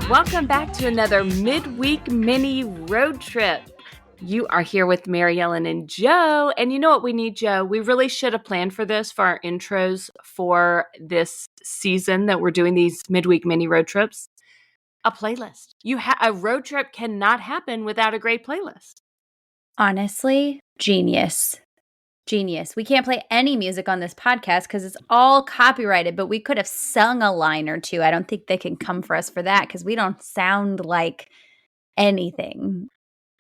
Welcome back to another midweek mini road trip. You are here with Mary Ellen and Joe. And you know what we need, Joe? We really should have planned for this for our intros for this season that we're doing these midweek mini road trips. A playlist. A road trip cannot happen without a great playlist. Honestly, genius. Genius. We can't play any music on this podcast because it's all copyrighted, but we could have sung a line or two. I don't think they can come for us for that because we don't sound like anything.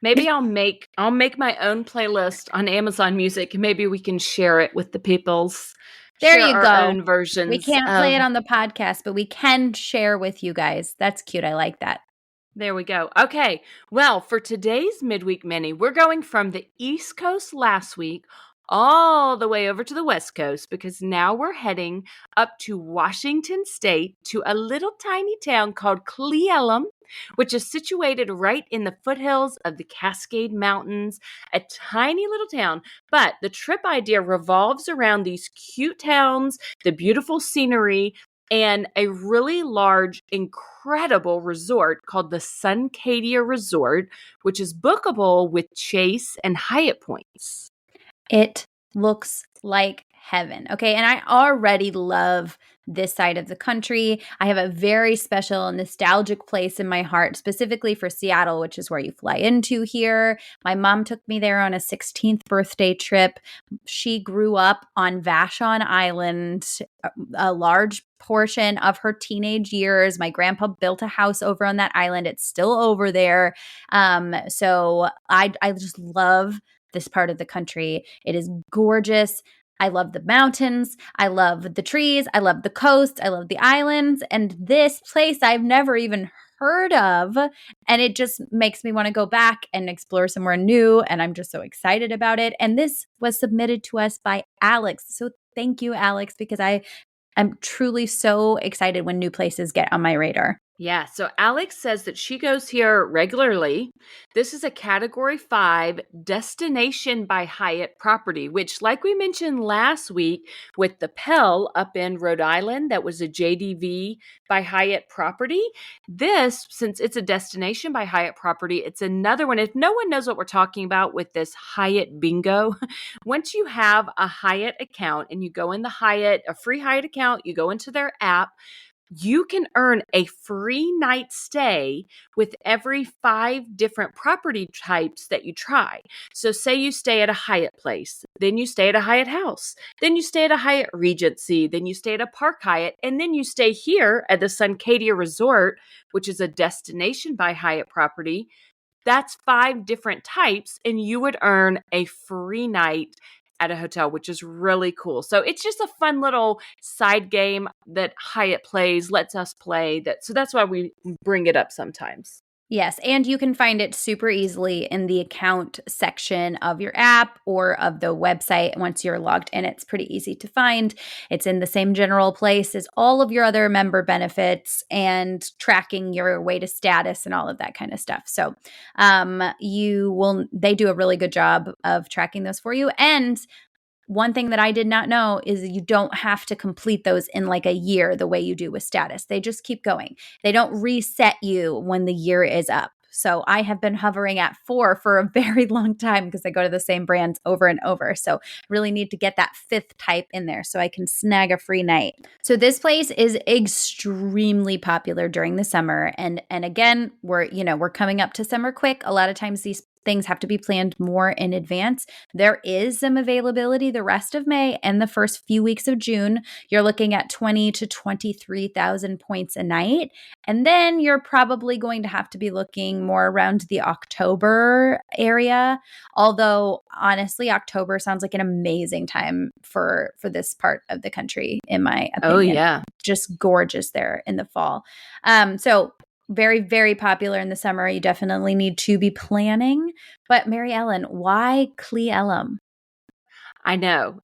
Maybe I'll make my own playlist on Amazon Music, and maybe we can share it with the peoples. There share you our go. own versions. We can't play it on the podcast, but we can share with you guys. That's cute. I like that. There we go. Okay. Well, for today's midweek mini, we're going from the East Coast last week all the way over to the West Coast because now we're heading up to Washington State to a little tiny town called Cle Elum, which is situated right in the foothills of the Cascade Mountains, a tiny little town. But the trip idea revolves around these cute towns, the beautiful scenery, and a really large, incredible resort called the Suncadia Resort, which is bookable with Chase and Hyatt points. It looks like heaven. Okay. And I already love this side of the country. I have a very special nostalgic place in my heart, specifically for Seattle, which is where you fly into here. My mom took me there on a 16th birthday trip. She grew up on Vashon Island, a large portion of her teenage years. My grandpa built a house over on that island. It's still over there. So I just love this part of the country. It is gorgeous. I love the mountains. I love the trees. I love the coast. I love the islands. And this place I've never even heard of. And it just makes me want to go back and explore somewhere new. And I'm just so excited about it. And this was submitted to us by Alex. So thank you, Alex, because I'm truly so excited when new places get on my radar. Yeah, so Alex says that she goes here regularly. This is a Category 5 Destination by Hyatt property, which, like we mentioned last week with the Pell up in Rhode Island, that was a JDV by Hyatt property. This, since it's a Destination by Hyatt property, it's another one. If no one knows what we're talking about with this Hyatt bingo, once you have a Hyatt account and you go in the Hyatt, a free Hyatt account, you go into their app, you can earn a free night stay with every 5 different property types that you try. So say you stay at a Hyatt place, then you stay at a Hyatt house, then you stay at a Hyatt Regency, then you stay at a Park Hyatt, and then you stay here at the Suncadia Resort, which is a Destination by Hyatt property. That's 5 different types, and you would earn a free night at a hotel, which is really cool. So it's just a fun little side game that Hyatt plays, lets us play. So that's why we bring it up sometimes. Yes, and you can find it super easily in the account section of your app or of the website. Once you're logged in, it's pretty easy to find. It's in the same general place as all of your other member benefits and tracking your way to status and all of that kind of stuff. So they do a really good job of tracking those for you. And one thing that I did not know is you don't have to complete those in like a year the way you do with status. They just keep going. They don't reset you when the year is up. So I have been hovering at 4 for a very long time because I go to the same brands over and over. So really need to get that 5th type in there so I can snag a free night. So this place is extremely popular during the summer. And again, we're coming up to summer quick. A lot of times these things have to be planned more in advance. There is some availability the rest of May and the first few weeks of June. You're looking at 20 to 23,000 points a night. And then you're probably going to have to be looking more around the October area. Although honestly, October sounds like an amazing time for this part of the country, in my opinion. Oh yeah. Just gorgeous there in the fall. So very, very popular in the summer. You definitely need to be planning. But Mary Ellen, why Cle Elum? I know.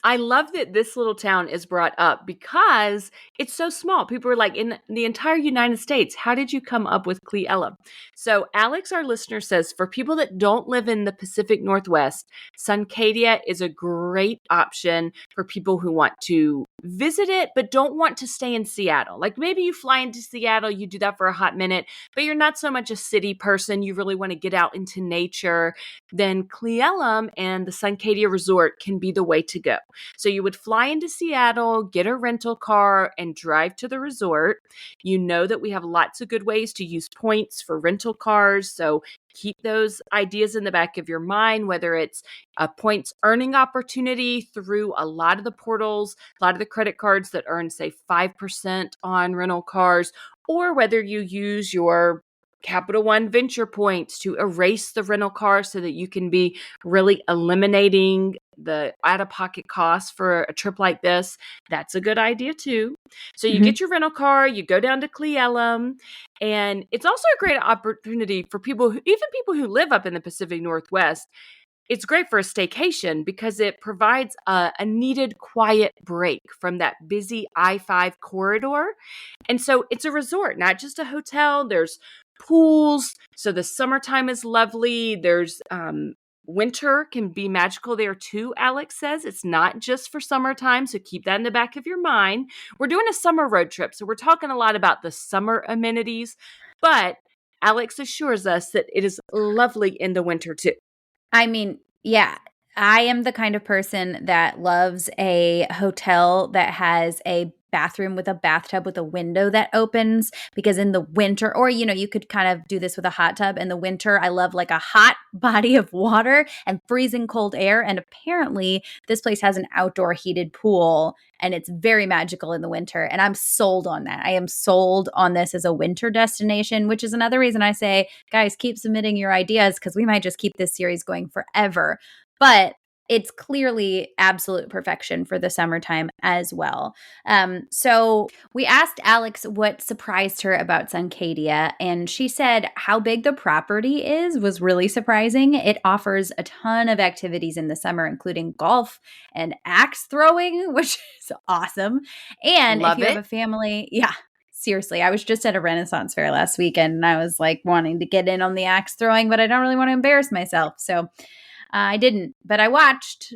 I love that this little town is brought up because it's so small. People are like, in the entire United States, how did you come up with Cle Elum? So Alex, our listener, says, for people that don't live in the Pacific Northwest, Suncadia is a great option for people who want to visit it, but don't want to stay in Seattle. Like maybe you fly into Seattle, you do that for a hot minute, but you're not so much a city person. You really want to get out into nature. Then Cle Elum and the Suncadia Resort can be the way to go. So you would fly into Seattle, get a rental car, and drive to the resort. You know that we have lots of good ways to use points for rental cars. So keep those ideas in the back of your mind, whether it's a points earning opportunity through a lot of the portals, a lot of the credit cards that earn, say, 5% on rental cars, or whether you use your Capital One Venture points to erase the rental car so that you can be really eliminating the out-of-pocket costs for a trip like this. That's a good idea too. So you Mhm. get your rental car, you go down to Cle Elum, and it's also a great opportunity for even people who live up in the Pacific Northwest. It's great for a staycation because it provides a needed quiet break from that busy I-5 corridor. And so it's a resort, not just a hotel. There's pools. So the summertime is lovely. There's winter can be magical there too, Alex says. It's not just for summertime. So keep that in the back of your mind. We're doing a summer road trip. So we're talking a lot about the summer amenities, but Alex assures us that it is lovely in the winter too. I mean, yeah, I am the kind of person that loves a hotel that has a bathroom with a bathtub with a window that opens, because in the winter, or you could kind of do this with a hot tub. In the winter, I love like a hot body of water and freezing cold air. And apparently this place has an outdoor heated pool, and it's very magical in the winter, and I'm sold on that. I am sold on this as a winter destination, which is another reason I say, guys, keep submitting your ideas, because we might just keep this series going forever. But it's clearly absolute perfection for the summertime as well. So we asked Alex what surprised her about Suncadia, and she said how big the property is was really surprising. It offers a ton of activities in the summer, including golf and axe throwing, which is awesome. And if Love you have it. a family, yeah. Seriously, I was just at a Renaissance fair last weekend, and I was like wanting to get in on the axe throwing, but I don't really want to embarrass myself. So I didn't, but I watched.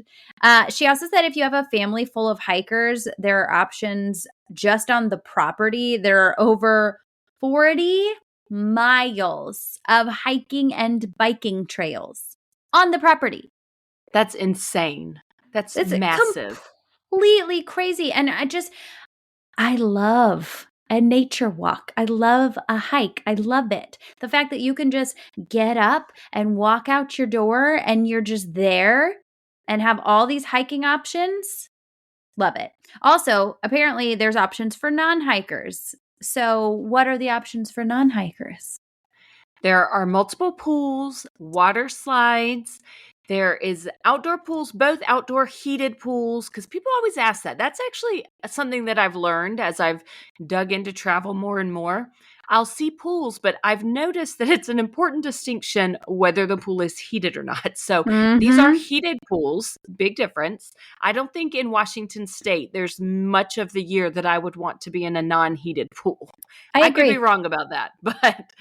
She also said if you have a family full of hikers, there are options just on the property. There are over 40 miles of hiking and biking trails on the property. That's insane. That's It's massive. completely crazy. And I love a nature walk. I love a hike. I love it. The fact that you can just get up and walk out your door and you're just there and have all these hiking options. Love it. Also, apparently there's options for non-hikers. So, what are the options for non-hikers? There are multiple pools, water slides. There is outdoor pools, both outdoor heated pools, because people always ask that. That's actually something that I've learned as I've dug into travel more and more. I'll see pools, but I've noticed that it's an important distinction whether the pool is heated or not. So these are Mhm. heated pools, big difference. I don't think in Washington State there's much of the year that I would want to be in a non heated pool. I I could be agree. wrong about that, but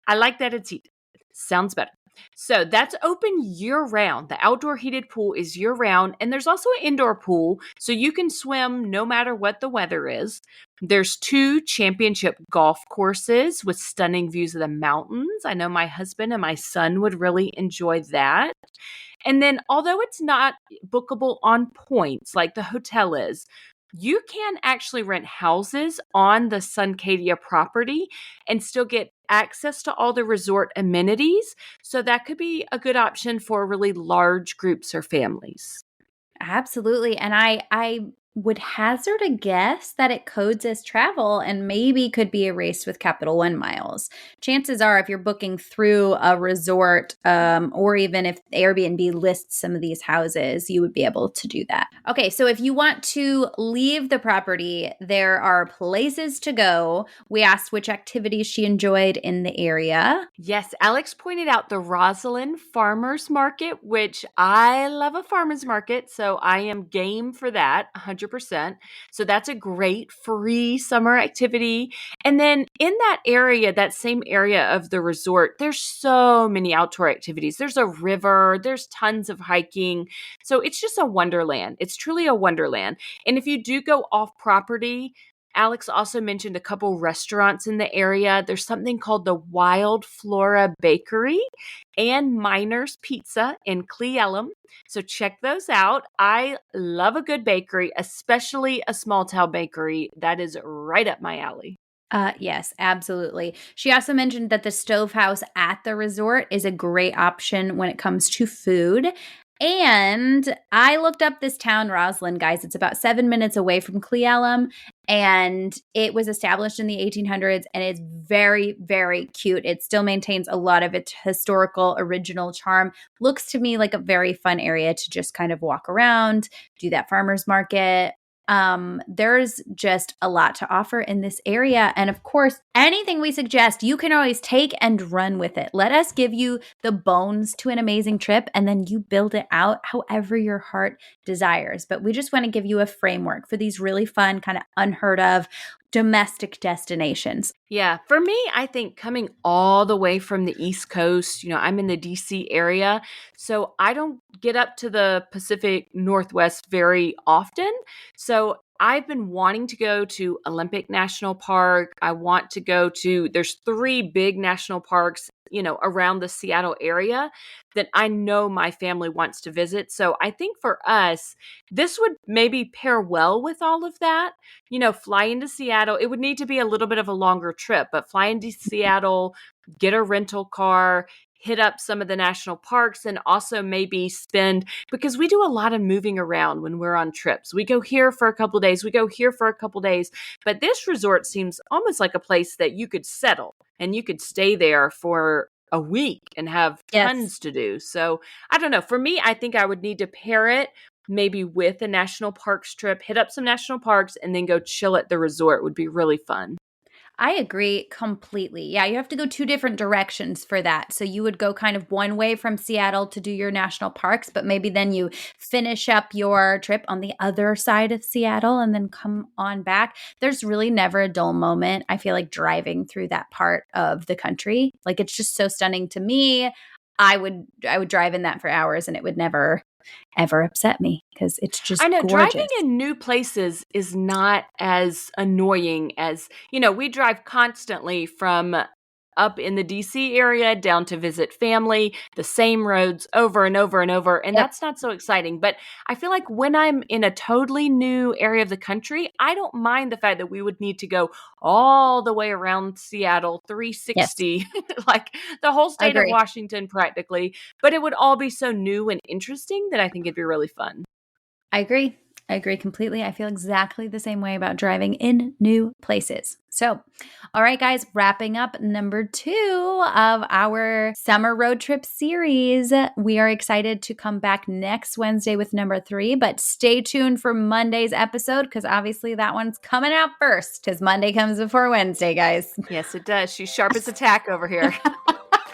I like that it's heated. Sounds better. So that's open year round. The outdoor heated pool is year round. And there's also an indoor pool, so you can swim no matter what the weather is. There's 2 championship golf courses with stunning views of the mountains. I know my husband and my son would really enjoy that. And then, although it's not bookable on points like the hotel is, you can actually rent houses on the Suncadia property and still get access to all the resort amenities. So that could be a good option for really large groups or families. Absolutely. And I would hazard a guess that it codes as travel and maybe could be erased with Capital One miles. Chances are, if you're booking through a resort, or even if Airbnb lists some of these houses, you would be able to do that. Okay, so if you want to leave the property, there are places to go. We asked which activities she enjoyed in the area. Yes, Alex pointed out the Rosalind Farmers Market, which I love a farmers market, so I am game for that 100%. 100%. So that's a great free summer activity. And then in that area, that same area of the resort, there's so many outdoor activities. There's a river, there's tons of hiking. So it's just a wonderland. It's truly a wonderland. And if you do go off property, Alex also mentioned a couple restaurants in the area. There's something called the Wild Flora Bakery and Miner's Pizza in Cle Elum. So check those out. I love a good bakery, especially a small town bakery. That is right up my alley. Yes, absolutely. She also mentioned that the stove house at the resort is a great option when it comes to food. And I looked up this town, Roslyn, guys. It's about 7 minutes away from Cle Elum, and it was established in the 1800s, and it's very, very cute. It still maintains a lot of its historical original charm. Looks to me like a very fun area to just kind of walk around, do that farmer's market. There's just a lot to offer in this area. And of course, anything we suggest, you can always take and run with it. Let us give you the bones to an amazing trip, and then you build it out however your heart desires. But we just want to give you a framework for these really fun, kind of unheard of domestic destinations. Yeah, for me, I think coming all the way from the East Coast, I'm in the DC area, so I don't get up to the Pacific Northwest very often. So I've been wanting to go to Olympic National Park. I want to go to, there's 3 big national parks, around the Seattle area that I know my family wants to visit. So I think for us, this would maybe pair well with all of that. Fly into Seattle. It would need to be a little bit of a longer trip, but fly into Seattle, get a rental car, hit up some of the national parks, and also maybe spend, because we do a lot of moving around when we're on trips. We go here for a couple of days, we go here for a couple of days, but this resort seems almost like a place that you could settle and you could stay there for a week and have tons to do. So I don't know. For me, I think I would need to pair it maybe with a national parks trip, hit up some national parks, and then go chill at the resort would be really fun. I agree completely. Yeah, you have to go 2 different directions for that. So you would go kind of one way from Seattle to do your national parks, but maybe then you finish up your trip on the other side of Seattle and then come on back. There's really never a dull moment. I feel like driving through that part of the country. Like, it's just so stunning to me. I would drive in that for hours, and it would never ever upset me because it's just I know gorgeous. driving in new places is not as annoying as, we drive constantly from up in the DC area down to visit family, the same roads over and over and over. And Yep. that's not so exciting. But I feel like when I'm in a totally new area of the country, I don't mind the fact that we would need to go all the way around Seattle, 360, like the whole state of Agree. Washington practically. But it would all be so new and interesting that I think it'd be really fun. I agree. I agree completely. I feel exactly the same way about driving in new places. So, all right, guys, wrapping up number 2 of our summer road trip series. We are excited to come back next Wednesday with number 3, but stay tuned for Monday's episode because obviously that one's coming out first because Monday comes before Wednesday, guys. Yes, it does. She's sharp as a tack over here.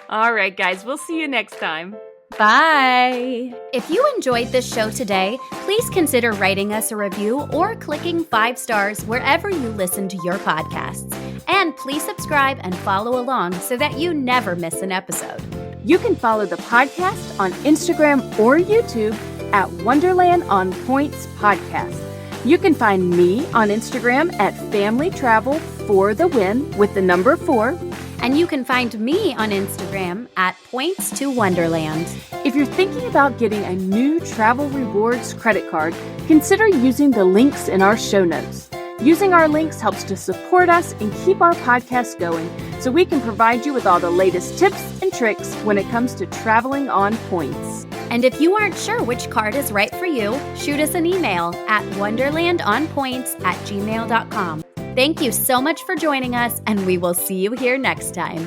All right, guys, we'll see you next time. Bye. If you enjoyed this show today, please consider writing us a review or clicking 5 stars wherever you listen to your podcasts. And please subscribe and follow along so that you never miss an episode. You can follow the podcast on Instagram or YouTube at Wonderland on Points Podcast. You can find me on Instagram at Family Travel for the Win with the number 4. And you can find me on Instagram at Points to Wonderland. If you're thinking about getting a new travel rewards credit card, consider using the links in our show notes. Using our links helps to support us and keep our podcast going so we can provide you with all the latest tips and tricks when it comes to traveling on points. And if you aren't sure which card is right for you, shoot us an email at wonderlandonpoints@gmail.com. Thank you so much for joining us, and we will see you here next time.